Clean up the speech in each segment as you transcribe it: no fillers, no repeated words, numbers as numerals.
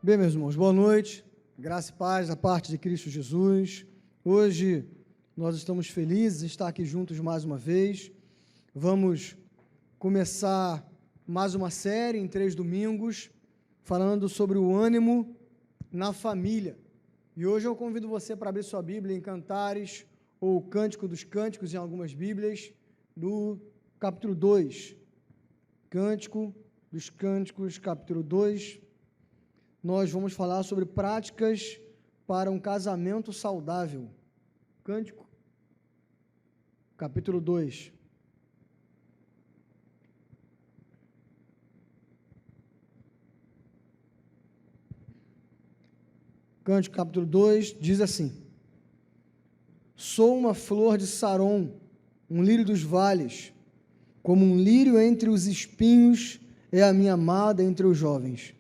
Bem, meus irmãos, boa noite, graça e paz da parte de Cristo Jesus. Hoje nós estamos felizes de estar aqui juntos mais uma vez. Vamos começar mais uma série em 3 domingos, falando sobre o ânimo na família. E hoje eu convido você para abrir sua Bíblia em Cantares, ou Cântico dos Cânticos em algumas Bíblias, do capítulo 2. Cântico dos Cânticos, capítulo 2. Nós vamos falar sobre práticas para um casamento saudável. Cântico, capítulo 2. Cântico, capítulo 2, diz assim: Sou uma flor de Saron, um lírio dos vales, como um lírio entre os espinhos é a minha amada entre os jovens.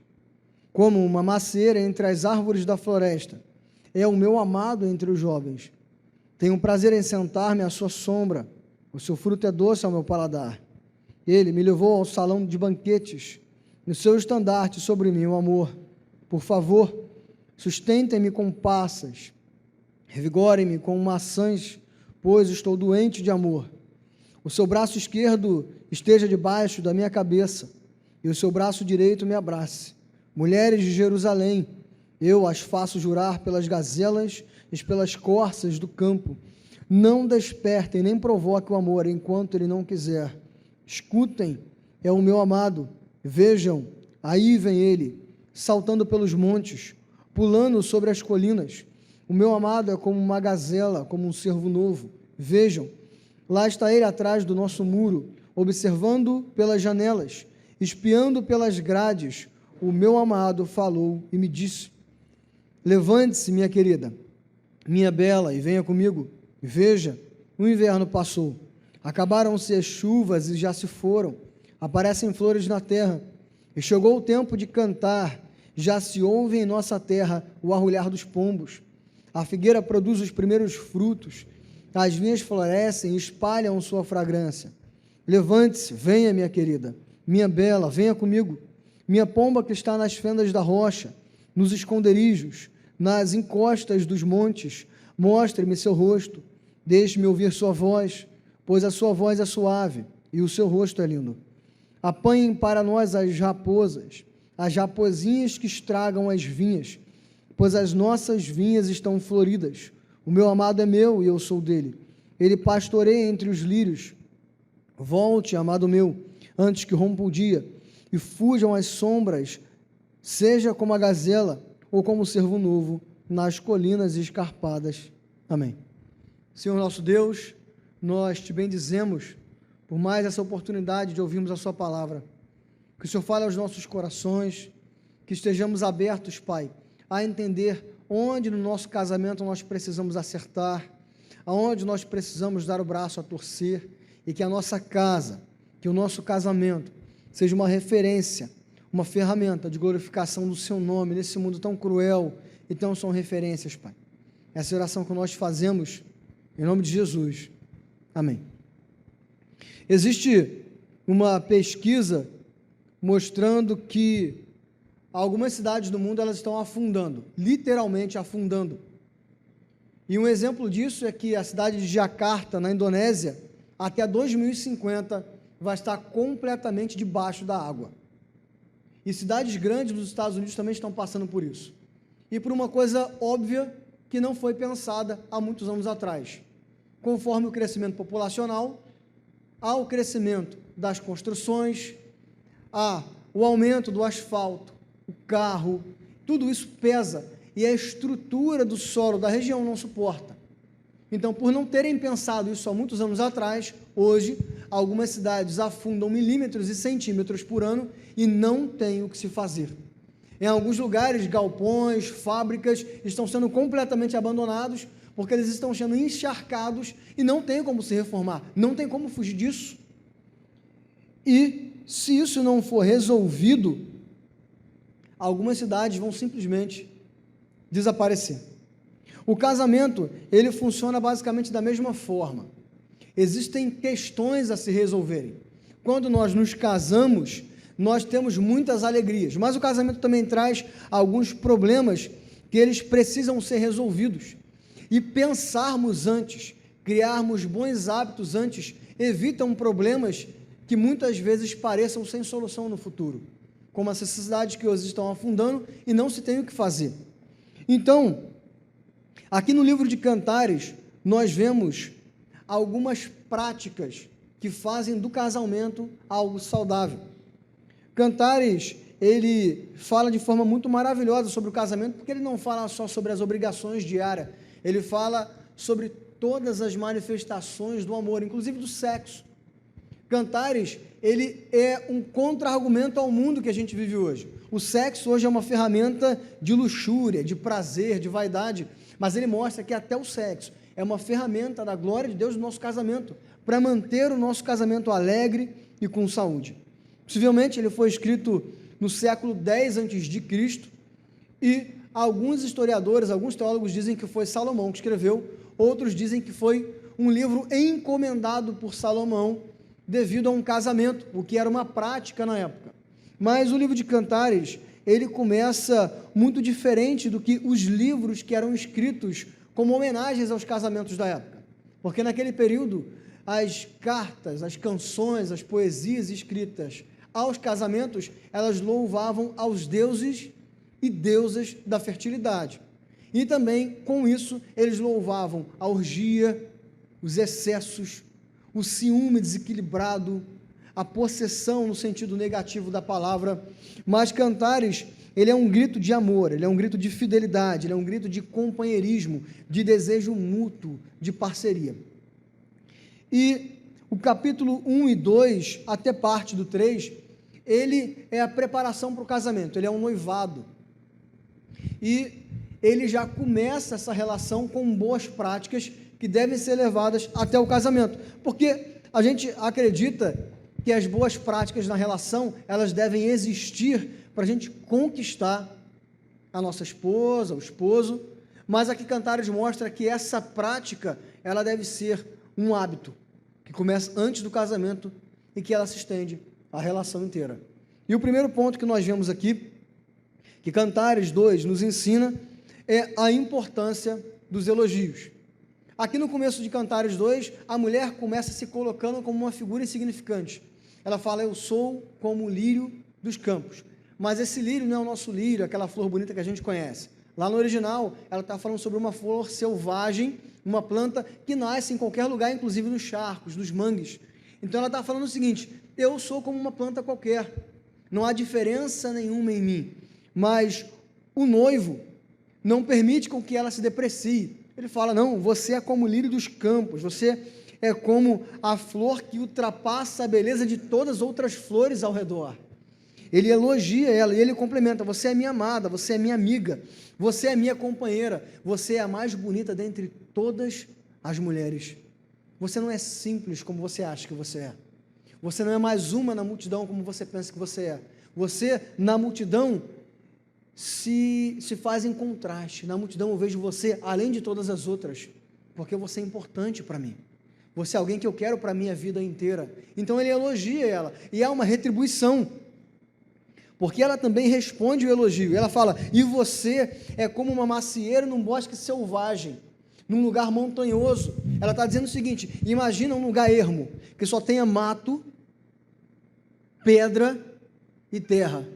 Como uma macieira entre as árvores da floresta, é o meu amado entre os jovens. Tenho prazer em sentar-me à sua sombra, o seu fruto é doce ao meu paladar. Ele me levou ao salão de banquetes, no seu estandarte sobre mim o amor. Por favor, sustentem-me com passas, revigorem-me com maçãs, pois estou doente de amor. O seu braço esquerdo esteja debaixo da minha cabeça, e o seu braço direito me abrace. Mulheres de Jerusalém, eu as faço jurar pelas gazelas e pelas corças do campo. Não despertem nem provoquem o amor enquanto ele não quiser. Escutem, é o meu amado. Vejam, aí vem ele, saltando pelos montes, pulando sobre as colinas. O meu amado é como uma gazela, como um cervo novo. Vejam, lá está ele atrás do nosso muro, observando pelas janelas, espiando pelas grades. O meu amado falou e me disse: Levante-se, minha querida, minha bela, e venha comigo. Veja, o inverno passou, acabaram-se as chuvas e já se foram, aparecem flores na terra, e chegou o tempo de cantar, já se ouve em nossa terra o arrulhar dos pombos. A figueira produz os primeiros frutos, as vinhas florescem e espalham sua fragrância. Levante-se, venha, minha querida, minha bela, venha comigo. Minha pomba que está nas fendas da rocha, nos esconderijos, nas encostas dos montes, mostre-me seu rosto, deixe-me ouvir sua voz, pois a sua voz é suave e o seu rosto é lindo. Apanhem para nós as raposinhas que estragam as vinhas, pois as nossas vinhas estão floridas. O meu amado é meu e eu sou dele. Ele pastoreia entre os lírios. Volte, amado meu, antes que rompa o dia, e fujam as sombras, seja como a gazela ou como o cervo novo, nas colinas escarpadas. Amém. Senhor nosso Deus, nós te bendizemos por mais essa oportunidade de ouvirmos a sua palavra. Que o Senhor fale aos nossos corações, que estejamos abertos, Pai, a entender onde no nosso casamento nós precisamos acertar, aonde nós precisamos dar o braço a torcer, e que a nossa casa, que o nosso casamento, seja uma referência, uma ferramenta de glorificação do seu nome nesse mundo tão cruel. Então são referências, Pai. Essa é a oração que nós fazemos em nome de Jesus. Amém. Existe uma pesquisa mostrando que algumas cidades do mundo elas estão afundando, literalmente afundando. E um exemplo disso é que a cidade de Jakarta, na Indonésia, até 2050 vai estar completamente debaixo da água. E cidades grandes dos Estados Unidos também estão passando por isso. E por uma coisa óbvia que não foi pensada há muitos anos atrás. Conforme o crescimento populacional, há o crescimento das construções, há o aumento do asfalto, o carro, tudo isso pesa e a estrutura do solo da região não suporta. Então, por não terem pensado isso há muitos anos atrás, hoje, algumas cidades afundam milímetros e centímetros por ano e não tem o que se fazer. Em alguns lugares, galpões, fábricas estão sendo completamente abandonados porque eles estão sendo encharcados e não tem como se reformar, não tem como fugir disso. E, se isso não for resolvido, algumas cidades vão simplesmente desaparecer. O casamento, ele funciona basicamente da mesma forma. Existem questões a se resolverem. Quando nós nos casamos, nós temos muitas alegrias, mas o casamento também traz alguns problemas que eles precisam ser resolvidos. E pensarmos antes, criarmos bons hábitos antes, evitam problemas que muitas vezes pareçam sem solução no futuro, como as necessidades que hoje estão afundando e não se tem o que fazer. Então, aqui no livro de Cantares, nós vemos algumas práticas que fazem do casamento algo saudável. Cantares, ele fala de forma muito maravilhosa sobre o casamento, porque ele não fala só sobre as obrigações diárias, ele fala sobre todas as manifestações do amor, inclusive do sexo. Cantares, ele é um contra-argumento ao mundo que a gente vive hoje. O sexo hoje é uma ferramenta de luxúria, de prazer, de vaidade, mas ele mostra que até o sexo é uma ferramenta da glória de Deus no nosso casamento, para manter o nosso casamento alegre e com saúde. Possivelmente ele foi escrito no século X a.C. e alguns historiadores, alguns teólogos dizem que foi Salomão que escreveu, outros dizem que foi um livro encomendado por Salomão devido a um casamento, o que era uma prática na época. Mas o livro de Cantares, ele começa muito diferente do que os livros que eram escritos como homenagens aos casamentos da época, porque naquele período as cartas, as canções, as poesias escritas aos casamentos, elas louvavam aos deuses e deusas da fertilidade. E também, com isso, eles louvavam a orgia, os excessos, o ciúme desequilibrado, a possessão no sentido negativo da palavra. Mas Cantares, ele é um grito de amor, ele é um grito de fidelidade, ele é um grito de companheirismo, de desejo mútuo, de parceria. E o capítulo 1 e 2, até parte do 3, ele é a preparação para o casamento, ele é um noivado. E ele já começa essa relação com boas práticas que devem ser levadas até o casamento, porque a gente acredita que as boas práticas na relação, elas devem existir para a gente conquistar a nossa esposa, o esposo, mas aqui Cantares mostra que essa prática, ela deve ser um hábito, que começa antes do casamento e que ela se estende à relação inteira. E o primeiro ponto que nós vemos aqui, que Cantares 2 nos ensina, é a importância dos elogios. Aqui no começo de Cantares 2, a mulher começa se colocando como uma figura insignificante. Ela fala, eu sou como o lírio dos campos. Mas esse lírio não é o nosso lírio, aquela flor bonita que a gente conhece. Lá no original, ela está falando sobre uma flor selvagem, uma planta que nasce em qualquer lugar, inclusive nos charcos, nos mangues. Então ela está falando o seguinte, eu sou como uma planta qualquer, não há diferença nenhuma em mim, mas o noivo não permite com que ela se deprecie. Ele fala, não, você é como o lírio dos campos, você é como a flor que ultrapassa a beleza de todas as outras flores ao redor. Ele elogia ela e ele complementa, você é minha amada, você é minha amiga, você é minha companheira, você é a mais bonita dentre todas as mulheres. Você não é simples como você acha que você é. Você não é mais uma na multidão como você pensa que você é. Você, na multidão, se faz em contraste. Na multidão eu vejo você além de todas as outras, porque você é importante para mim. Você é alguém que eu quero para a minha vida inteira. Então ele elogia ela, e há uma retribuição, porque ela também responde o elogio. Ela fala, e você é como uma macieira num bosque selvagem, num lugar montanhoso. Ela está dizendo o seguinte, imagina um lugar ermo, que só tenha mato, pedra e terra.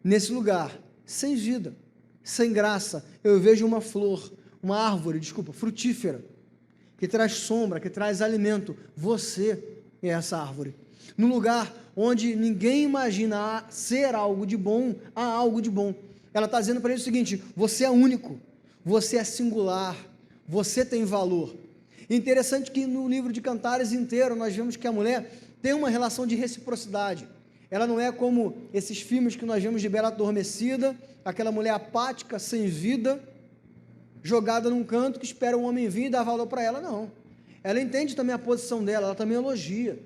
Nesse lugar, sem vida, sem graça, eu vejo uma flor, uma árvore, frutífera, que traz sombra, que traz alimento. Você é essa árvore. Num lugar onde ninguém imagina ser algo de bom, há algo de bom. Ela está dizendo para ele o seguinte, você é único, você é singular, você tem valor. Interessante que no livro de Cantares inteiro, nós vemos que a mulher tem uma relação de reciprocidade. Ela não é como esses filmes que nós vemos de Bela Adormecida, aquela mulher apática, sem vida, jogada num canto que espera um homem vir e dar valor para ela, não. Ela entende também a posição dela, ela também elogia,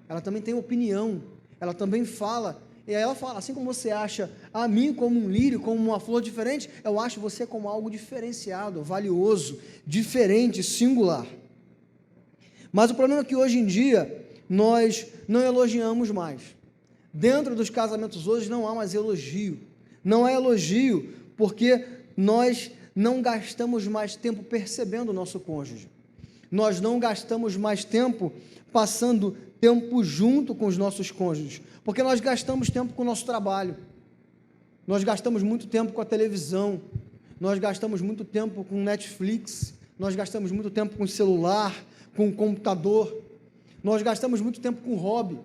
ela também tem opinião, ela também fala, e aí ela fala, assim como você acha a mim como um lírio, como uma flor diferente, eu acho você como algo diferenciado, valioso, diferente, singular. Mas o problema é que hoje em dia, nós não elogiamos mais. dentro dos casamentos hoje não há mais elogio. Não é elogio porque nós não gastamos mais tempo percebendo o nosso cônjuge. Nós não gastamos mais tempo passando tempo junto com os nossos cônjuges, porque nós gastamos tempo com o nosso trabalho, nós gastamos muito tempo com a televisão, nós gastamos muito tempo com Netflix, nós gastamos muito tempo com o celular, com o computador, nós gastamos muito tempo com hobby,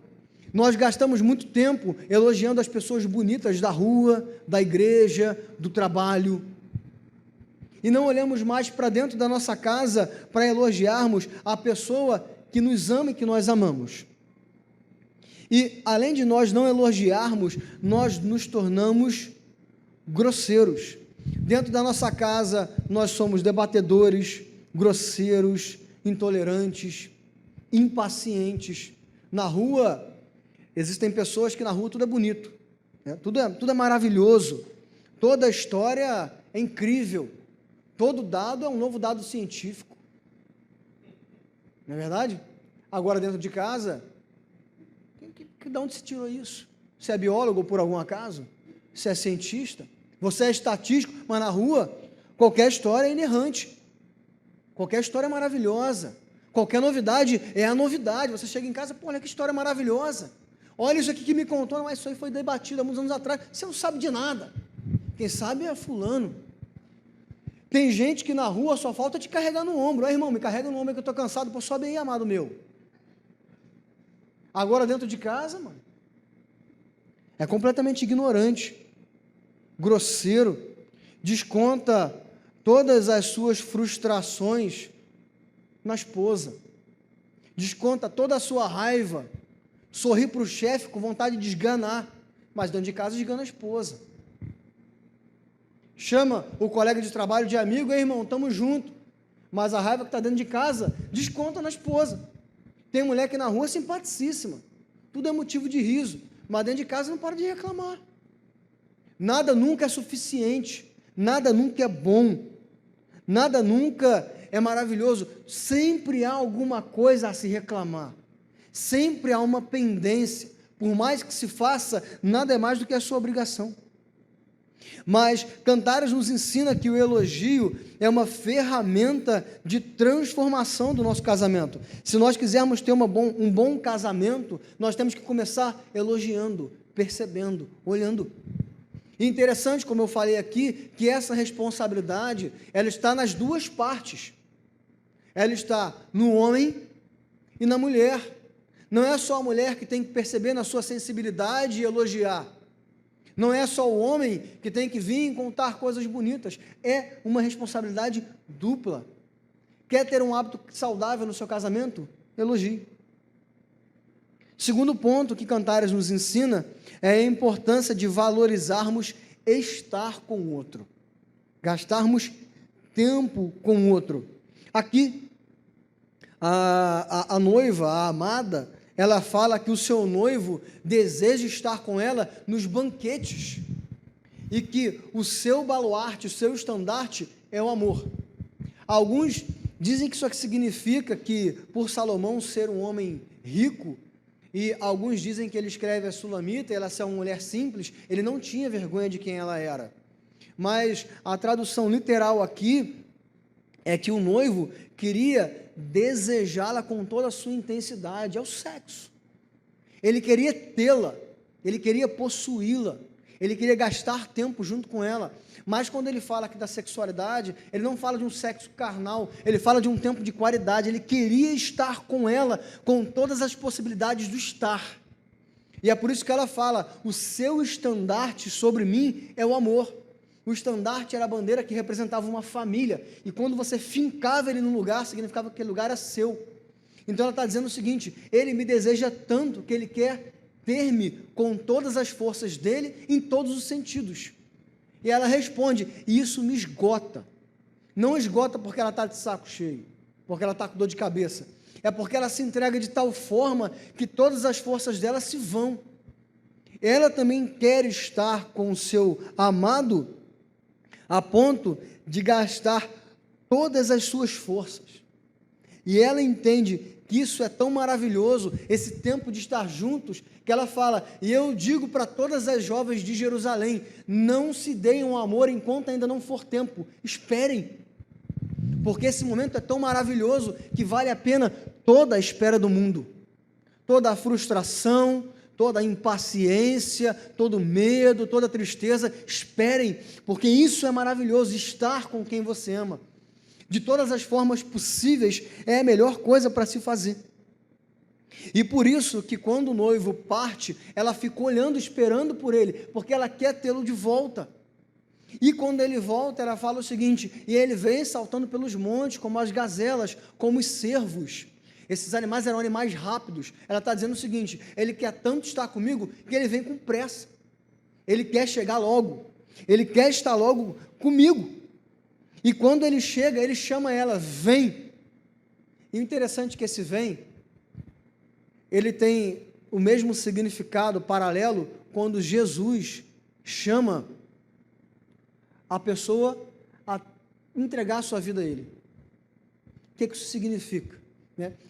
nós gastamos muito tempo elogiando as pessoas bonitas da rua, da igreja, do trabalho, e não olhamos mais para dentro da nossa casa para elogiarmos a pessoa que nos ama e que nós amamos. E, além de nós não elogiarmos, nós nos tornamos grosseiros. Dentro da nossa casa, nós somos debatedores, grosseiros, intolerantes, impacientes. Na rua, existem pessoas que na rua tudo é bonito, né? Tudo é maravilhoso, toda a história é incrível, todo dado é um novo dado científico. Não é verdade? Agora, dentro de casa, de onde se tirou isso? Você é biólogo por algum acaso? Você é cientista? Você é estatístico? Mas na rua, qualquer história é inerrante. Qualquer história é maravilhosa. Qualquer novidade é a novidade. Você chega em casa, pô, olha que história maravilhosa. Olha isso aqui que me contou, mas isso aí foi debatido há muitos anos atrás. Você não sabe de nada. Quem sabe é fulano. Tem gente que na rua só falta te carregar no ombro. Aí, irmão, me carrega no ombro que eu estou cansado, pô, sobe aí, amado meu. Agora, dentro de casa, mano, é completamente ignorante, grosseiro, desconta todas as suas frustrações na esposa, desconta toda a sua raiva, sorri para o chefe com vontade de esganar, mas dentro de casa esgana a esposa. Chama o colega de trabalho de amigo, ei, irmão, estamos juntos, mas a raiva que está dentro de casa desconta na esposa. Tem mulher que na rua é simpaticíssima, tudo é motivo de riso, mas dentro de casa não para de reclamar. Nada nunca é suficiente, nada nunca é bom, nada nunca é maravilhoso, sempre há alguma coisa a se reclamar, sempre há uma pendência, por mais que se faça, nada é mais do que a sua obrigação. Mas Cantares nos ensina que o elogio é uma ferramenta de transformação do nosso casamento. Se nós quisermos ter um bom casamento, nós temos que começar elogiando, percebendo, olhando. E interessante, como eu falei aqui, que essa responsabilidade, ela está nas duas partes. Ela está no homem e na mulher. Não é só a mulher que tem que perceber na sua sensibilidade e elogiar. Não é só o homem que tem que vir e contar coisas bonitas, é uma responsabilidade dupla. Quer ter um hábito saudável no seu casamento? Elogie. Segundo ponto que Cantares nos ensina é a importância de valorizarmos estar com o outro, gastarmos tempo com o outro. Aqui, a noiva, a amada, ela fala que o seu noivo deseja estar com ela nos banquetes e que o seu baluarte, o seu estandarte é o amor. Alguns dizem que isso aqui significa que, por Salomão ser um homem rico, e alguns dizem que ele escreve a Sulamita, ela ser uma mulher simples, ele não tinha vergonha de quem ela era. Mas a tradução literal aqui é que o noivo queria desejá-la com toda a sua intensidade, é o sexo. Ele queria tê-la, ele queria possuí-la, ele queria gastar tempo junto com ela. Mas quando ele fala aqui da sexualidade, ele não fala de um sexo carnal, ele fala de um tempo de qualidade, ele queria estar com ela, com todas as possibilidades do estar. E é por isso que ela fala, o seu estandarte sobre mim é o amor. O estandarte era a bandeira que representava uma família, e quando você fincava ele num lugar, significava que aquele lugar era seu. Então ela está dizendo o seguinte, ele me deseja tanto que ele quer ter-me com todas as forças dele, em todos os sentidos. E ela responde, e isso me esgota. Não esgota porque ela está de saco cheio, porque ela está com dor de cabeça, é porque ela se entrega de tal forma que todas as forças dela se vão. Ela também quer estar com o seu amado, a ponto de gastar todas as suas forças. E ela entende que isso é tão maravilhoso, esse tempo de estar juntos, que ela fala: e eu digo para todas as jovens de Jerusalém, não se deem um amor enquanto ainda não for tempo, esperem, porque esse momento é tão maravilhoso, que vale a pena toda a espera do mundo, toda a frustração, toda a impaciência, todo o medo, toda a tristeza. Esperem, porque isso é maravilhoso, estar com quem você ama, de todas as formas possíveis, é a melhor coisa para se fazer. E por isso que quando o noivo parte, ela fica olhando, esperando por ele, porque ela quer tê-lo de volta. E quando ele volta, ela fala o seguinte: e ele vem saltando pelos montes, como as gazelas, como os cervos. Esses animais eram animais rápidos. Ela está dizendo o seguinte: ele quer tanto estar comigo, que ele vem com pressa, ele quer chegar logo, ele quer estar logo comigo. E quando ele chega, ele chama ela: vem. E o interessante é que esse vem, ele tem o mesmo significado paralelo quando Jesus chama a pessoa a entregar a sua vida a Ele. O que isso significa?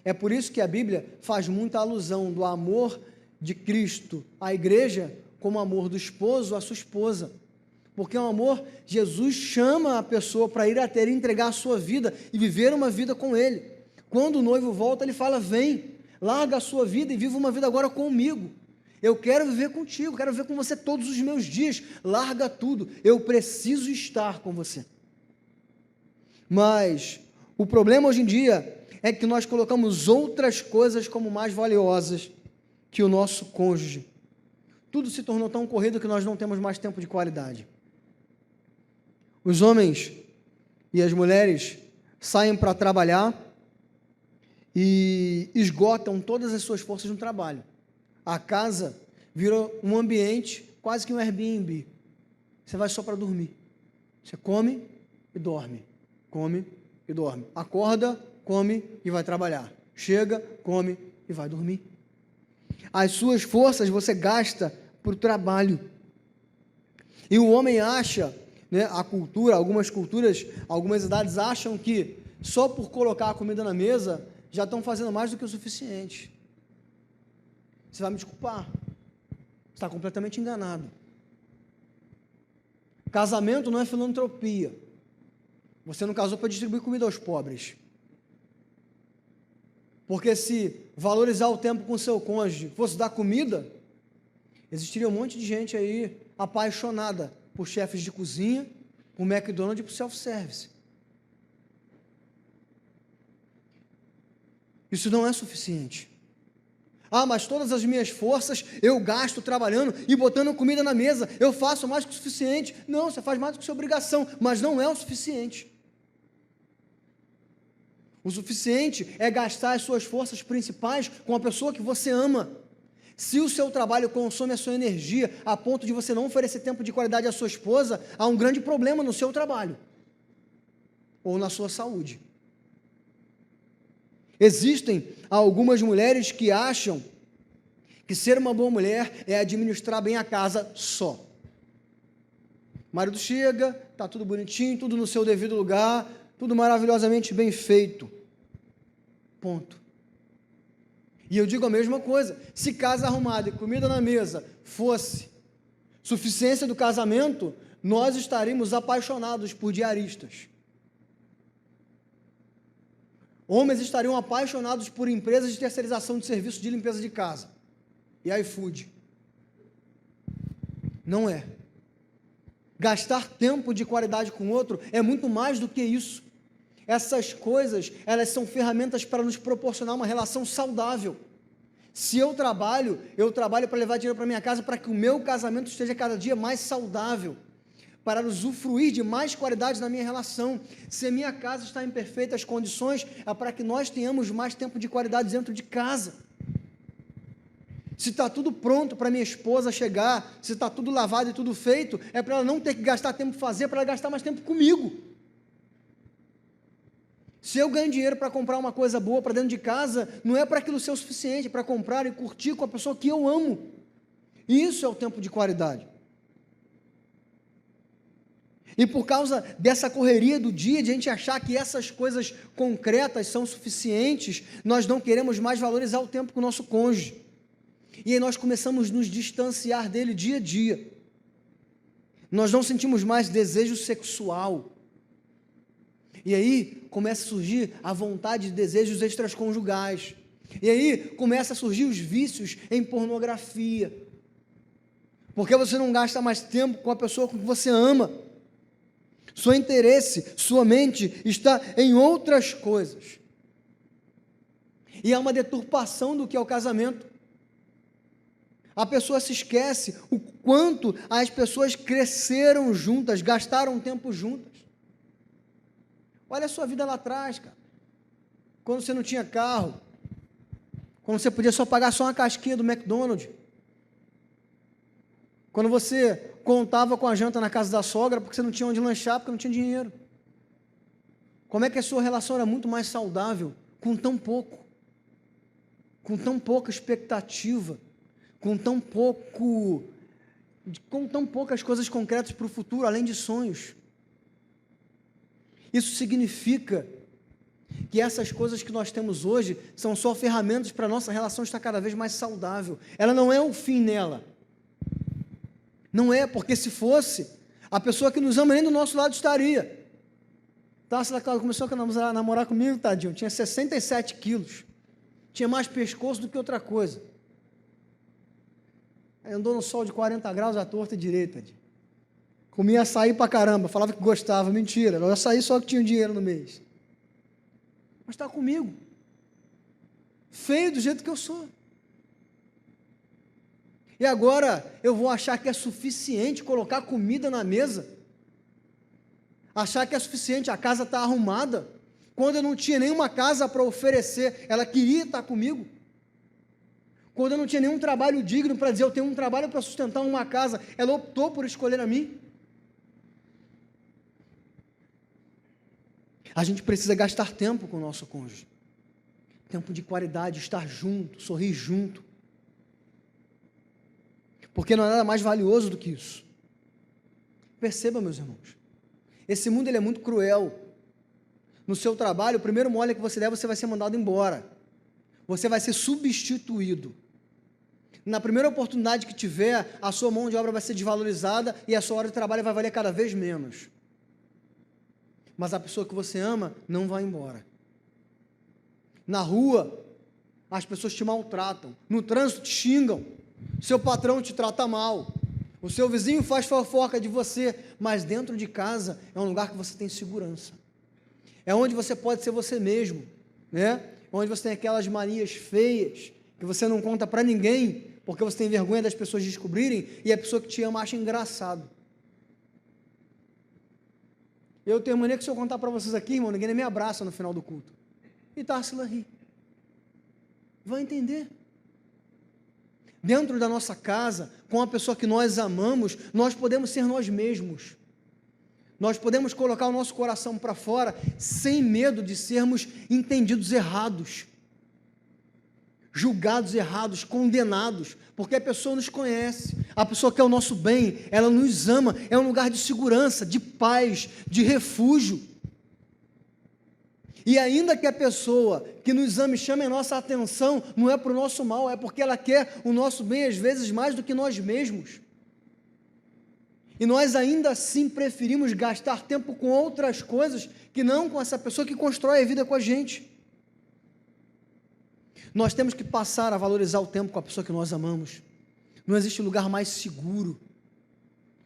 É por isso que a Bíblia faz muita alusão do amor de Cristo à igreja como o amor do esposo à sua esposa. Porque é um amor, Jesus chama a pessoa para ir até Ele, entregar a sua vida e viver uma vida com Ele. Quando o noivo volta, Ele fala: vem, larga a sua vida e viva uma vida agora comigo. Eu quero viver contigo, quero viver com você todos os meus dias. Larga tudo, eu preciso estar com você. Mas o problema hoje em dia é que nós colocamos outras coisas como mais valiosas que o nosso cônjuge. Tudo se tornou tão corrido que nós não temos mais tempo de qualidade. Os homens e as mulheres saem para trabalhar e esgotam todas as suas forças no trabalho. A casa vira um ambiente, quase que um Airbnb. Você vai só para dormir. Você come e dorme. Come e dorme. Acorda, come e vai trabalhar. Chega, come e vai dormir. As suas forças você gasta para o trabalho. E o homem acha, a cultura, algumas culturas, algumas idades acham que só por colocar a comida na mesa já estão fazendo mais do que o suficiente. Você vai me desculpar, você está completamente enganado. Casamento não é filantropia. Você não casou para distribuir comida aos pobres. Porque se valorizar o tempo com seu cônjuge fosse dar comida, existiria um monte de gente aí apaixonada por chefes de cozinha, por McDonald's e por self-service. Isso não é suficiente. Ah, mas todas as minhas forças eu gasto trabalhando e botando comida na mesa, eu faço mais que o suficiente. Não, você faz mais do que sua obrigação, mas não é o suficiente. O suficiente é gastar as suas forças principais com a pessoa que você ama. Se o seu trabalho consome a sua energia a ponto de você não oferecer tempo de qualidade à sua esposa, há um grande problema no seu trabalho ou na sua saúde. Existem algumas mulheres que acham que ser uma boa mulher é administrar bem a casa só. O marido chega, está tudo bonitinho, tudo no seu devido lugar, tudo maravilhosamente bem feito. Ponto. E eu digo a mesma coisa: se casa arrumada e comida na mesa fosse suficiência do casamento, nós estaríamos apaixonados por diaristas. Homens estariam apaixonados por empresas de terceirização de serviço de limpeza de casa e iFood. Não é. Gastar tempo de qualidade com o outro é muito mais do que isso. Essas coisas, elas são ferramentas para nos proporcionar uma relação saudável. Se eu trabalho para levar dinheiro para minha casa, para que o meu casamento esteja cada dia mais saudável, para usufruir de mais qualidade na minha relação. Se a minha casa está em perfeitas condições, é para que nós tenhamos mais tempo de qualidade dentro de casa. Se está tudo pronto para minha esposa chegar, se está tudo lavado e tudo feito, é para ela não ter que gastar tempo para fazer, para ela gastar mais tempo comigo. Se eu ganho dinheiro para comprar uma coisa boa para dentro de casa, não é para aquilo ser o suficiente, é para comprar e curtir com a pessoa que eu amo. Isso é o tempo de qualidade. E por causa dessa correria do dia, de a gente achar que essas coisas concretas são suficientes, nós não queremos mais valorizar o tempo com o nosso cônjuge. E aí nós começamos a nos distanciar dele dia a dia. Nós não sentimos mais desejo sexual. E aí começa a surgir a vontade de desejos extraconjugais. E aí começa a surgir os vícios em pornografia. Porque você não gasta mais tempo com a pessoa com que você ama. Seu interesse, sua mente está em outras coisas. E há uma deturpação do que é o casamento. A pessoa se esquece o quanto as pessoas cresceram juntas, gastaram tempo juntas. Olha a sua vida lá atrás, cara. Quando você não tinha carro, quando você podia só pagar só uma casquinha do McDonald's, quando você contava com a janta na casa da sogra porque você não tinha onde lanchar, porque não tinha dinheiro. Como é que a sua relação era muito mais saudável com tão pouco, com tão pouca expectativa, com tão poucas coisas concretas para o futuro, além de sonhos. Isso significa que essas coisas que nós temos hoje são só ferramentas para a nossa relação estar cada vez mais saudável. Ela não é o fim nela. Não é, porque se fosse, a pessoa que nos ama nem do nosso lado estaria. Tássila começou a namorar comigo, tadinho, tinha 67 quilos, tinha mais pescoço do que outra coisa. Aí andou no sol de 40 graus à torta e direita. Comia açaí pra caramba, falava que gostava, mentira, era açaí só que tinha dinheiro no mês. Mas está comigo, feio do jeito que eu sou. E agora eu vou achar que é suficiente colocar comida na mesa? Achar que é suficiente, a casa está arrumada, quando eu não tinha nenhuma casa para oferecer, ela queria estar comigo. Quando eu não tinha nenhum trabalho digno para dizer, eu tenho um trabalho para sustentar uma casa, ela optou por escolher a mim. A gente precisa gastar tempo com o nosso cônjuge, tempo de qualidade, estar junto, sorrir junto, porque não há nada mais valioso do que isso. Perceba, meus irmãos, esse mundo ele é muito cruel. No seu trabalho, o primeiro mole que você der, você vai ser mandado embora, você vai ser substituído. Na primeira oportunidade que tiver, a sua mão de obra vai ser desvalorizada e a sua hora de trabalho vai valer cada vez menos. Mas a pessoa que você ama não vai embora. Na rua, as pessoas te maltratam, no trânsito te xingam, seu patrão te trata mal, o seu vizinho faz fofoca de você, mas dentro de casa é um lugar que você tem segurança, é onde você pode ser você mesmo, né? Onde você tem aquelas manias feias, que você não conta para ninguém, porque você tem vergonha das pessoas descobrirem, e a pessoa que te ama acha engraçado. Eu tenho mania que se eu contar para vocês aqui, irmão, ninguém nem me abraça no final do culto. E Társila ri. Vai entender. Dentro da nossa casa, com a pessoa que nós amamos, nós podemos ser nós mesmos. Nós podemos colocar o nosso coração para fora, sem medo de sermos entendidos errados, julgados errados, condenados, porque a pessoa nos conhece, a pessoa quer o nosso bem, ela nos ama, é um lugar de segurança, de paz, de refúgio. E ainda que a pessoa que nos ama e chame a nossa atenção, não é para o nosso mal, é porque ela quer o nosso bem, às vezes mais do que nós mesmos. E nós ainda assim preferimos gastar tempo com outras coisas, que não com essa pessoa que constrói a vida com a gente. Nós temos que passar a valorizar o tempo com a pessoa que nós amamos. Não existe lugar mais seguro,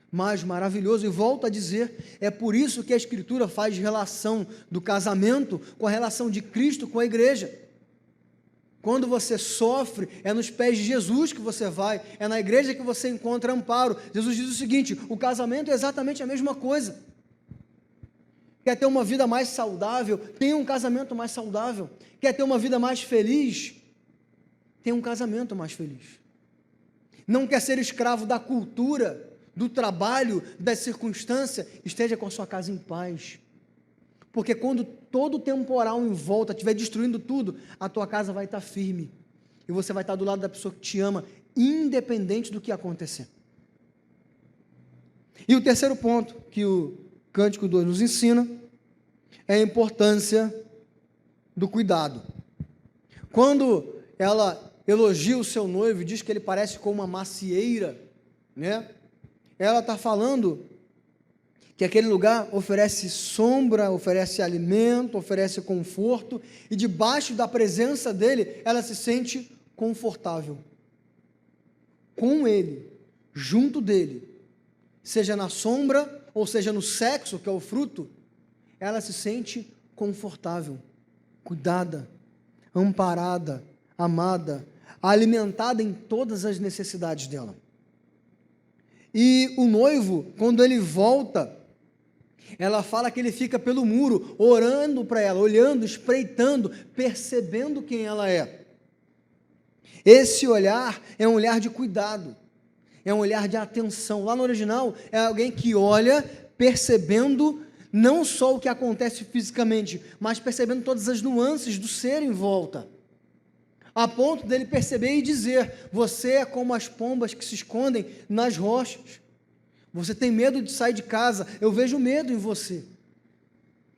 mais maravilhoso, e volto a dizer, é por isso que a Escritura faz relação do casamento com a relação de Cristo com a igreja. Quando você sofre, é nos pés de Jesus que você vai, é na igreja que você encontra amparo. Jesus diz o seguinte, o casamento é exatamente a mesma coisa. Quer ter uma vida mais saudável? Tenha um casamento mais saudável. Quer ter uma vida mais feliz? Tenha um casamento mais feliz. Não quer ser escravo da cultura, do trabalho, da circunstância? Esteja com a sua casa em paz. Porque quando todo o temporal em volta estiver destruindo tudo, a tua casa vai estar firme. E você vai estar do lado da pessoa que te ama, independente do que acontecer. E o terceiro ponto que o Cântico 2 nos ensina é a importância do cuidado. Quando ela elogia o seu noivo e diz que ele parece com uma macieira, né? Ela está falando que aquele lugar oferece sombra, oferece alimento, oferece conforto, e debaixo da presença dele, ela se sente confortável. Com ele, junto dele, seja na sombra, ou seja no sexo, que é o fruto, ela se sente confortável, cuidada, amparada, amada, alimentada em todas as necessidades dela. E o noivo, quando ele volta, ela fala que ele fica pelo muro, orando para ela, olhando, espreitando, percebendo quem ela é. Esse olhar é um olhar de cuidado, é um olhar de atenção. Lá no original, é alguém que olha, percebendo não só o que acontece fisicamente, mas percebendo todas as nuances do ser em volta, a ponto dele perceber e dizer: você é como as pombas que se escondem nas rochas. Você tem medo de sair de casa, eu vejo medo em você.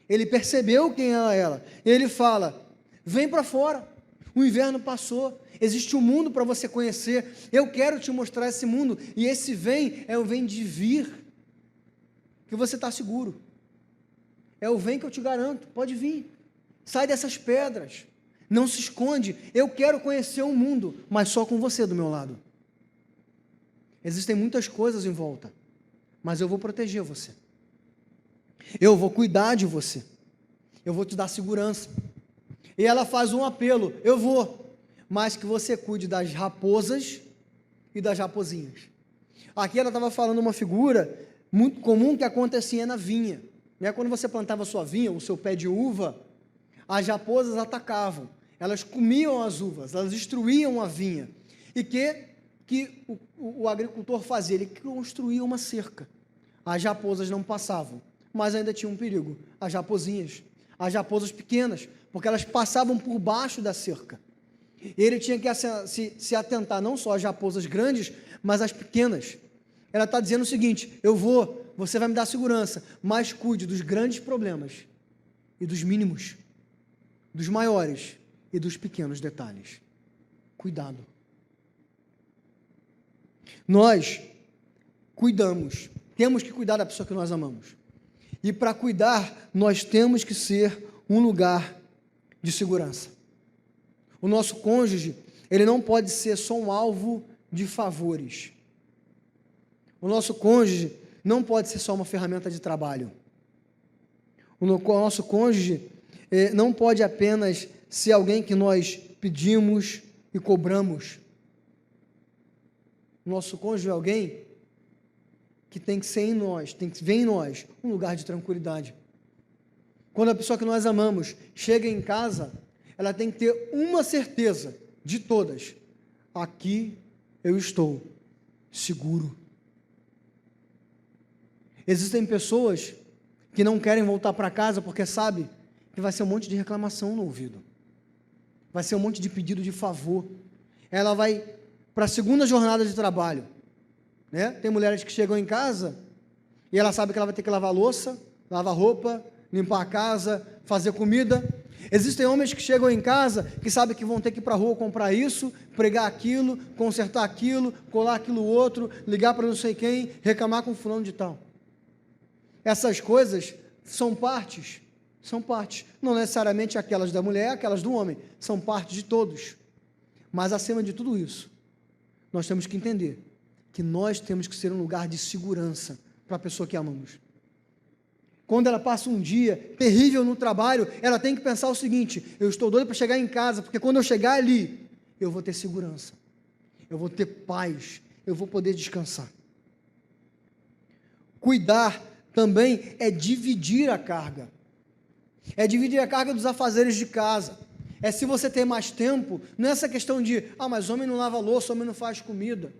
Ele percebeu quem era ela. Ele fala: vem para fora, o inverno passou, existe um mundo para você conhecer, eu quero te mostrar esse mundo, e esse vem é o vem de vir, que você está seguro, é o vem que eu te garanto, pode vir, sai dessas pedras, não se esconde, eu quero conhecer o mundo, mas só com você do meu lado. Existem muitas coisas em volta, mas eu vou proteger você, eu vou cuidar de você, eu vou te dar segurança. E ela faz um apelo: eu vou, mas que você cuide das raposas e das rapozinhas. Aqui ela estava falando uma figura muito comum que acontecia na vinha, né? Quando você plantava a sua vinha, o seu pé de uva, as raposas atacavam, elas comiam as uvas, elas destruíam a vinha. E que o agricultor fazia? Ele construía uma cerca. As raposas não passavam, mas ainda tinha um perigo: as raposinhas, as raposas pequenas, porque elas passavam por baixo da cerca. Ele tinha que se atentar não só às raposas grandes, mas às pequenas. Ela está dizendo o seguinte: eu vou, você vai me dar segurança, mas cuide dos grandes problemas e dos mínimos, dos maiores e dos pequenos detalhes. Cuidado. Nós cuidamos, temos que cuidar da pessoa que nós amamos. E para cuidar, nós temos que ser um lugar de segurança. O nosso cônjuge, ele não pode ser só um alvo de favores. O nosso cônjuge não pode ser só uma ferramenta de trabalho. O nosso cônjuge não pode apenas ser alguém que nós pedimos e cobramos. O nosso cônjuge é alguém que tem que ser em nós, tem que ver em nós um lugar de tranquilidade. Quando a pessoa que nós amamos chega em casa, ela tem que ter uma certeza de todas: aqui eu estou seguro. Existem pessoas que não querem voltar para casa porque sabe que vai ser um monte de reclamação no ouvido, vai ser um monte de pedido de favor. Ela vai para a segunda jornada de trabalho, né? Tem mulheres que chegam em casa e ela sabe que ela vai ter que lavar louça, lavar roupa, limpar a casa, fazer comida. Existem homens que chegam em casa que sabem que vão ter que ir para a rua comprar isso, pregar aquilo, consertar aquilo, colar aquilo outro, ligar para não sei quem, reclamar com fulano de tal. Essas coisas são partes, não necessariamente aquelas da mulher, aquelas do homem, são partes de todos. Mas acima de tudo isso, nós temos que entender que nós temos que ser um lugar de segurança para a pessoa que amamos. Quando ela passa um dia terrível no trabalho, ela tem que pensar o seguinte: eu estou doido para chegar em casa, porque quando eu chegar ali, eu vou ter segurança, eu vou ter paz, eu vou poder descansar. Cuidar também é dividir a carga, dos afazeres de casa. É se você tem mais tempo, não é essa questão de: mas homem não lava louça, homem não faz comida.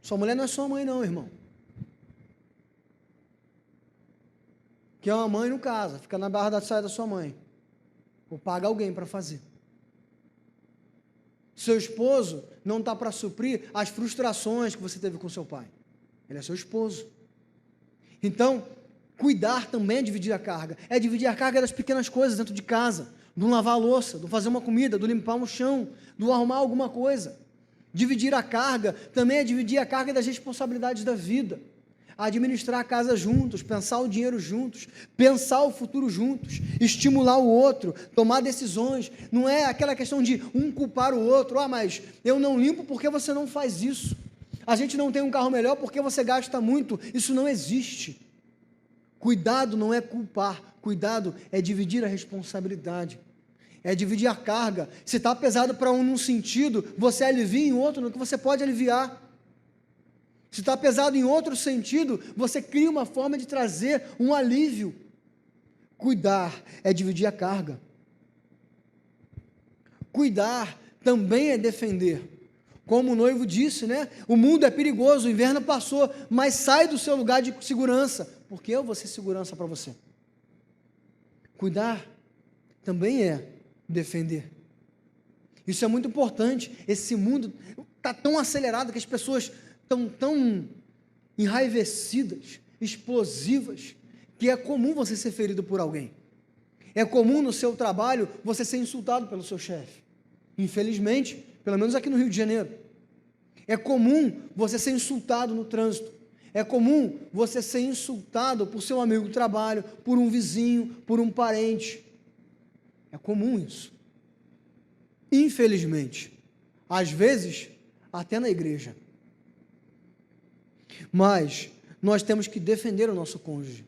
Sua mulher não é sua mãe não, irmão. Que é uma mãe não casa, fica na barra da saia da sua mãe, ou paga alguém para fazer. Seu esposo não está para suprir as frustrações que você teve com seu pai, ele é seu esposo. Então, Cuidar também é dividir a carga. É dividir a carga das pequenas coisas dentro de casa, do lavar a louça, do fazer uma comida, do limpar um chão, do arrumar alguma coisa. Dividir a carga também é dividir a carga das responsabilidades da vida. Administrar a casa juntos, pensar o dinheiro juntos, pensar o futuro juntos, estimular o outro, tomar decisões. Não é aquela questão de um culpar o outro. Mas eu não limpo porque você não faz isso. A gente não tem um carro melhor porque você gasta muito. Isso não existe. Cuidado não é culpar, cuidado é dividir a responsabilidade, é dividir a carga. Se está pesado para um num sentido, você alivia em outro no que você pode aliviar. Se está pesado em outro sentido, você cria uma forma de trazer um alívio. Cuidar é dividir a carga. Cuidar também é defender. Como o noivo disse, né? O mundo é perigoso, o inverno passou, mas sai do seu lugar de segurança, porque eu vou ser segurança para você. Cuidar também é defender. Isso é muito importante. Esse mundo está tão acelerado que as pessoas estão tão enraivecidas, explosivas, que é comum você ser ferido por alguém. É comum no seu trabalho você ser insultado pelo seu chefe. Infelizmente, pelo menos aqui no Rio de Janeiro. É comum você ser insultado no trânsito. É comum você ser insultado por seu amigo do trabalho, por um vizinho, por um parente. É comum isso. Infelizmente. Às vezes, até na igreja. Mas nós temos que defender o nosso cônjuge.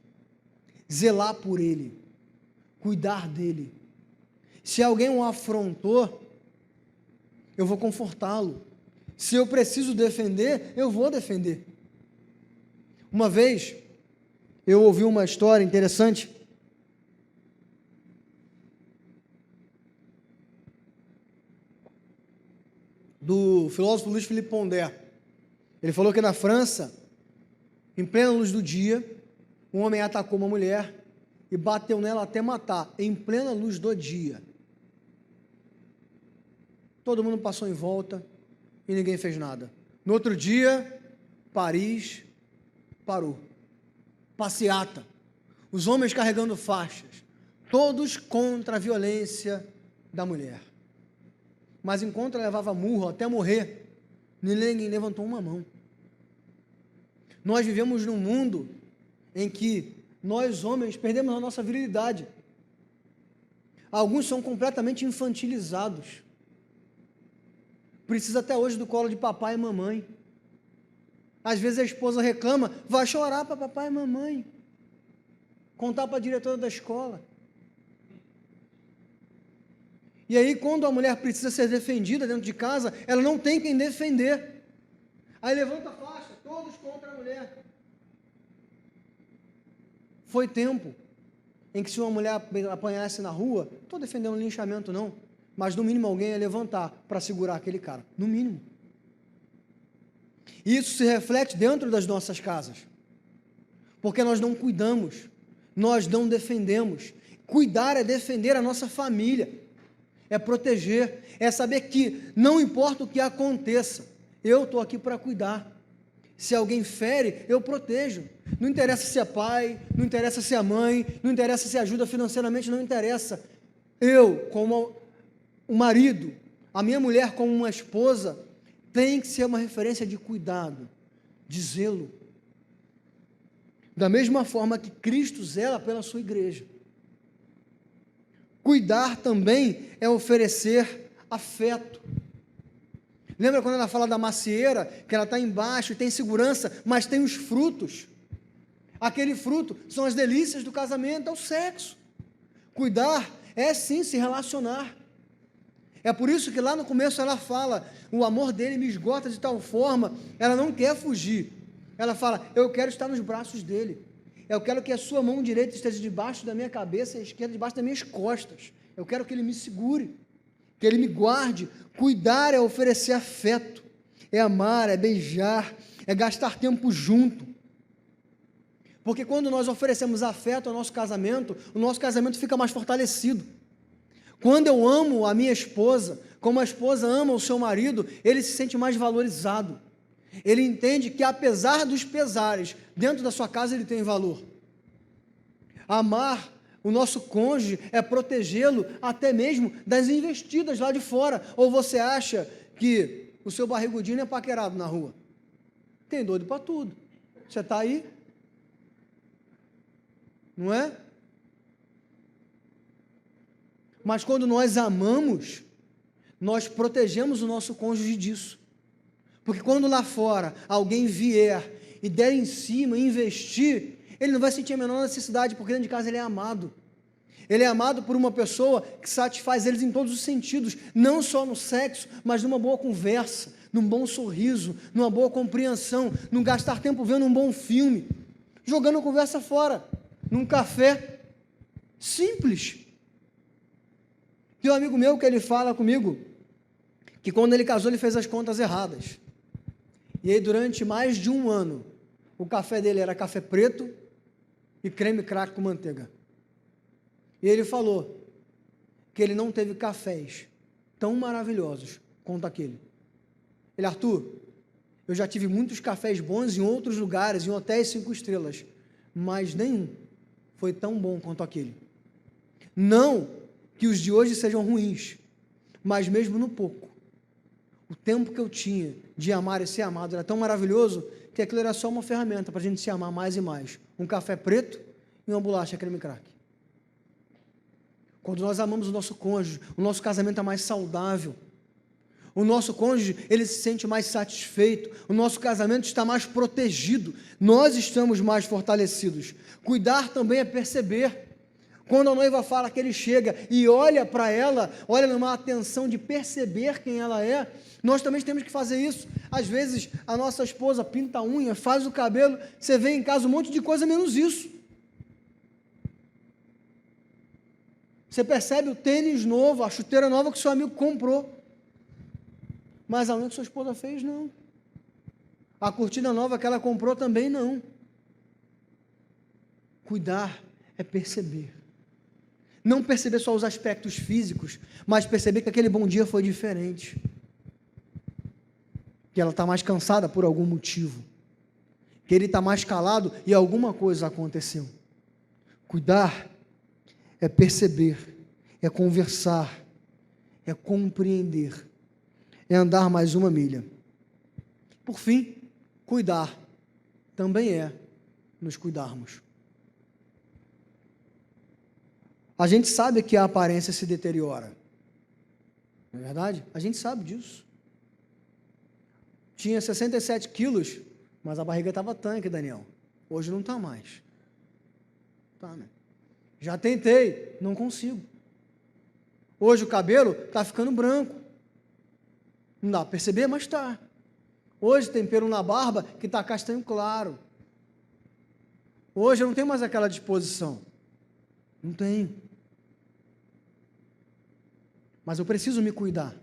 Zelar por ele. Cuidar dele. Se alguém o afrontou, eu vou confortá-lo. Se eu preciso defender, eu vou defender. Uma vez, eu ouvi uma história interessante do filósofo Luiz Felipe Pondé. Ele falou que na França, em plena luz do dia, um homem atacou uma mulher e bateu nela até matar, em plena luz do dia. Todo mundo passou em volta e ninguém fez nada. No outro dia, Paris parou. Passeata. Os homens carregando faixas, todos contra a violência da mulher. Mas enquanto ela levava murro até morrer, ninguém levantou uma mão. Nós vivemos num mundo em que nós, homens, perdemos a nossa virilidade. Alguns são completamente infantilizados. Precisa até hoje do colo de papai e mamãe. Às vezes a esposa reclama, vai chorar para papai e mamãe. Contar para a diretora da escola. E aí, quando a mulher precisa ser defendida dentro de casa, ela não tem quem defender. Aí levanta a faixa, todos contra a mulher. Foi tempo em que se uma mulher apanhasse na rua, não estou defendendo um linchamento não, mas no mínimo alguém ia levantar para segurar aquele cara, no mínimo. E isso se reflete dentro das nossas casas, porque nós não cuidamos, nós não defendemos. Cuidar é defender a nossa família, é proteger, é saber que não importa o que aconteça, eu estou aqui para cuidar. Se alguém fere, eu protejo. Não interessa se é pai, não interessa se é mãe, não interessa se ajuda financeiramente, não interessa. Eu, como um marido, a minha mulher como uma esposa, tem que ser uma referência de cuidado, de zelo. Da mesma forma que Cristo zela pela sua igreja. Cuidar também é oferecer afeto. Lembra quando ela fala da macieira, que ela está embaixo e tem segurança, mas tem os frutos. Aquele fruto são as delícias do casamento, é o sexo. Cuidar é sim se relacionar. É por isso que lá no começo ela fala, o amor dele me esgota de tal forma, ela não quer fugir. Ela fala, eu quero estar nos braços dele. Eu quero que a sua mão direita esteja debaixo da minha cabeça e a esquerda debaixo das minhas costas. Eu quero que ele me segure, que ele me guarde. Cuidar é oferecer afeto, é amar, é beijar, é gastar tempo junto. Porque quando nós oferecemos afeto ao nosso casamento, o nosso casamento fica mais fortalecido. Quando eu amo a minha esposa, como a esposa ama o seu marido, ele se sente mais valorizado. Ele entende que apesar dos pesares, dentro da sua casa ele tem valor. Amar o nosso cônjuge é protegê-lo até mesmo das investidas lá de fora. Ou você acha que o seu barrigudinho é paquerado na rua? Tem doido para tudo. Você está aí? Não é? Mas quando nós amamos, nós protegemos o nosso cônjuge disso. Porque quando lá fora alguém vier e der em cima, investir, ele não vai sentir a menor necessidade, porque dentro de casa ele é amado. Ele é amado por uma pessoa que satisfaz eles em todos os sentidos, não só no sexo, mas numa boa conversa, num bom sorriso, numa boa compreensão, num gastar tempo vendo um bom filme, jogando conversa fora, num café, simples. Tem um amigo meu que ele fala comigo, que quando ele casou ele fez as contas erradas, e aí durante mais de um ano, o café dele era café preto e creme crack com manteiga. E ele falou que ele não teve cafés tão maravilhosos quanto aquele. Ele, Arthur, eu já tive muitos cafés bons em outros lugares, em hotéis 5 estrelas, mas nenhum foi tão bom quanto aquele. Não que os de hoje sejam ruins, mas mesmo no pouco, o tempo que eu tinha de amar e ser amado era tão maravilhoso que aquilo era só uma ferramenta para a gente se amar mais e mais. Um café preto e uma bolacha creme crack. Quando nós amamos o nosso cônjuge, o nosso casamento é mais saudável. O nosso cônjuge, ele se sente mais satisfeito. O nosso casamento está mais protegido. Nós estamos mais fortalecidos. Cuidar também é perceber. Quando a noiva fala que ele chega e olha para ela, olha numa atenção de perceber quem ela é, nós também temos que fazer isso. Às vezes, a nossa esposa pinta a unha, faz o cabelo, você vê em casa um monte de coisa menos isso. Você percebe o tênis novo, a chuteira nova que seu amigo comprou. Mas a unha que sua esposa fez, não. A cortina nova que ela comprou também, não. Cuidar é perceber. Não perceber só os aspectos físicos, mas perceber que aquele bom dia foi diferente. Que ela está mais cansada por algum motivo. Que ele está mais calado e alguma coisa aconteceu. Cuidar é perceber, é conversar, é compreender, é andar mais uma milha. Por fim, cuidar também é nos cuidarmos. A gente sabe que a aparência se deteriora, não é verdade? A gente sabe disso. Tinha 67 quilos, mas a barriga estava tanque, Daniel. Hoje não está mais. Tá, né? Já tentei, não consigo. Hoje o cabelo está ficando branco. Não dá para perceber, mas está. Hoje tem pelo na barba que está castanho claro. Hoje eu não tenho mais aquela disposição. Não tenho. Mas eu preciso me cuidar.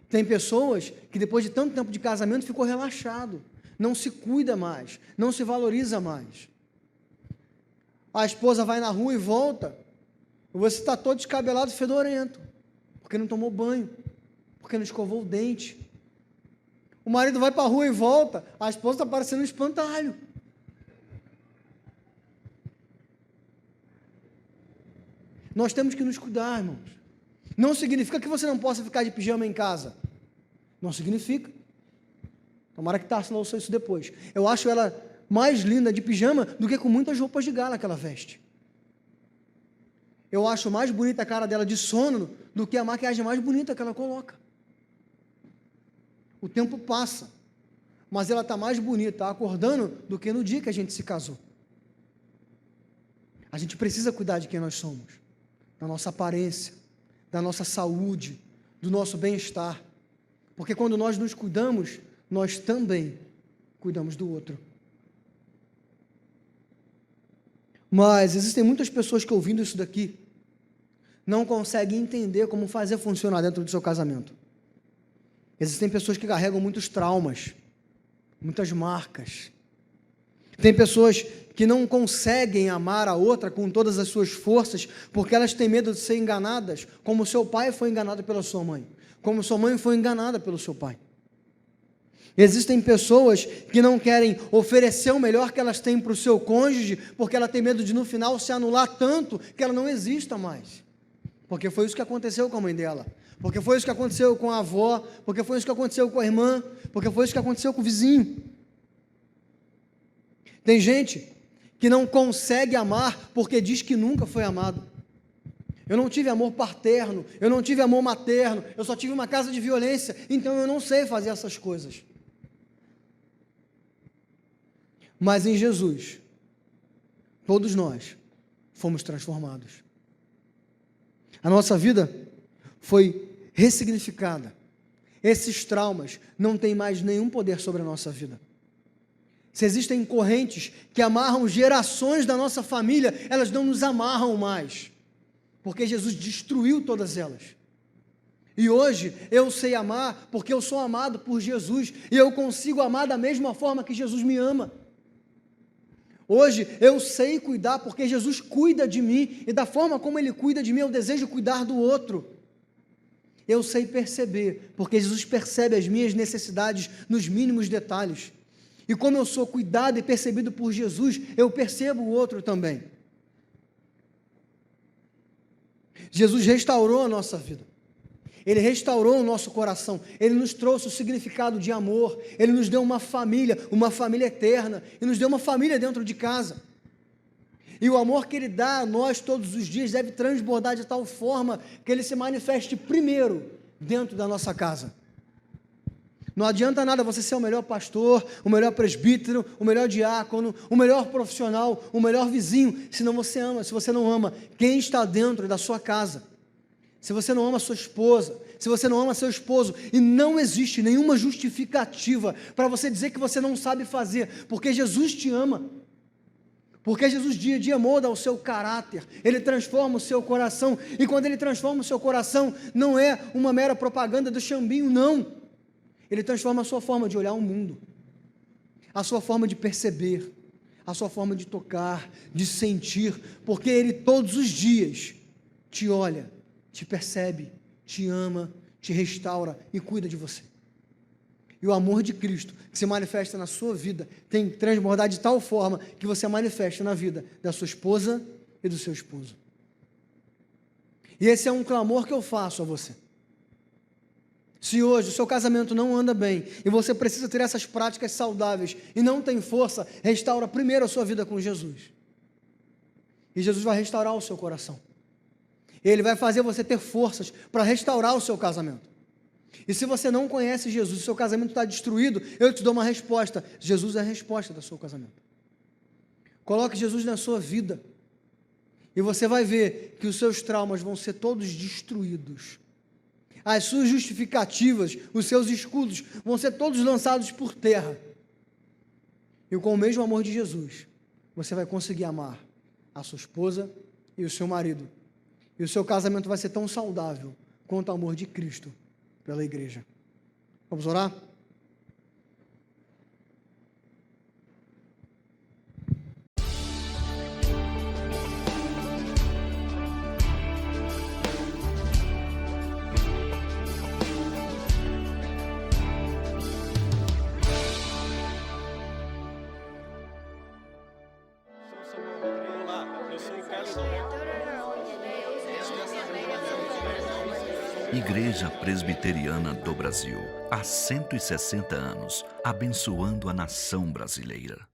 Tem pessoas que depois de tanto tempo de casamento ficou relaxado. Não se cuida mais, não se valoriza mais. A esposa vai na rua e volta, e você está todo descabelado, fedorento, porque não tomou banho, porque não escovou o dente. O marido vai para a rua e volta, a esposa está parecendo um espantalho. Nós temos que nos cuidar, irmãos. Não significa que você não possa ficar de pijama em casa. Não significa. Tomara que Tarso não ouça isso depois. Eu acho ela mais linda de pijama do que com muitas roupas de gala que ela veste. Eu acho mais bonita a cara dela de sono do que a maquiagem mais bonita que ela coloca. O tempo passa, mas ela está mais bonita acordando do que no dia que a gente se casou. A gente precisa cuidar de quem nós somos, da nossa aparência, da nossa saúde, do nosso bem-estar, porque quando nós nos cuidamos, nós também cuidamos do outro. Mas existem muitas pessoas que, ouvindo isso daqui, não conseguem entender como fazer funcionar dentro do seu casamento. Existem pessoas que carregam muitos traumas, muitas marcas. Tem pessoas que não conseguem amar a outra com todas as suas forças, porque elas têm medo de ser enganadas, como seu pai foi enganado pela sua mãe, como sua mãe foi enganada pelo seu pai. Existem pessoas que não querem oferecer o melhor que elas têm para o seu cônjuge, porque ela tem medo de no final se anular tanto que ela não exista mais. Porque foi isso que aconteceu com a mãe dela, porque foi isso que aconteceu com a avó, porque foi isso que aconteceu com a irmã, porque foi isso que aconteceu com o vizinho. Tem gente que não consegue amar porque diz que nunca foi amado. Eu não tive amor paterno, eu não tive amor materno, eu só tive uma casa de violência, então eu não sei fazer essas coisas. Mas em Jesus, todos nós fomos transformados. A nossa vida foi ressignificada. Esses traumas não têm mais nenhum poder sobre a nossa vida. Se existem correntes que amarram gerações da nossa família, elas não nos amarram mais, porque Jesus destruiu todas elas. E hoje eu sei amar porque eu sou amado por Jesus, e eu consigo amar da mesma forma que Jesus me ama. Hoje eu sei cuidar porque Jesus cuida de mim, e da forma como Ele cuida de mim, eu desejo cuidar do outro. Eu sei perceber, porque Jesus percebe as minhas necessidades nos mínimos detalhes. E como eu sou cuidado e percebido por Jesus, eu percebo o outro também. Jesus restaurou a nossa vida. Ele restaurou o nosso coração, Ele nos trouxe o significado de amor, Ele nos deu uma família eterna, e nos deu uma família dentro de casa. E o amor que Ele dá a nós todos os dias deve transbordar de tal forma que Ele se manifeste primeiro dentro da nossa casa. Não adianta nada você ser o melhor pastor, o melhor presbítero, o melhor diácono, o melhor profissional, o melhor vizinho, se você não ama quem está dentro da sua casa. Se você não ama sua esposa, se você não ama seu esposo, e não existe nenhuma justificativa para você dizer que você não sabe fazer, porque Jesus te ama, porque Jesus dia a dia molda o seu caráter, Ele transforma o seu coração, e quando Ele transforma o seu coração, não é uma mera propaganda do Xambinho, não, Ele transforma a sua forma de olhar o mundo, a sua forma de perceber, a sua forma de tocar, de sentir, porque Ele todos os dias te olha, te percebe, te ama, te restaura e cuida de você. E o amor de Cristo, que se manifesta na sua vida, tem que transbordar de tal forma que você manifesta na vida da sua esposa e do seu esposo. E esse é um clamor que eu faço a você. Se hoje o seu casamento não anda bem, e você precisa ter essas práticas saudáveis, e não tem força, restaura primeiro a sua vida com Jesus. E Jesus vai restaurar o seu coração. Ele vai fazer você ter forças para restaurar o seu casamento. E se você não conhece Jesus, o seu casamento está destruído, eu te dou uma resposta. Jesus é a resposta do seu casamento. Coloque Jesus na sua vida, e você vai ver que os seus traumas vão ser todos destruídos. As suas justificativas, os seus escudos, vão ser todos lançados por terra. E com o mesmo amor de Jesus, você vai conseguir amar a sua esposa e o seu marido. E o seu casamento vai ser tão saudável quanto o amor de Cristo pela igreja. Vamos orar? Igreja Presbiteriana do Brasil, há 160 anos, abençoando a nação brasileira.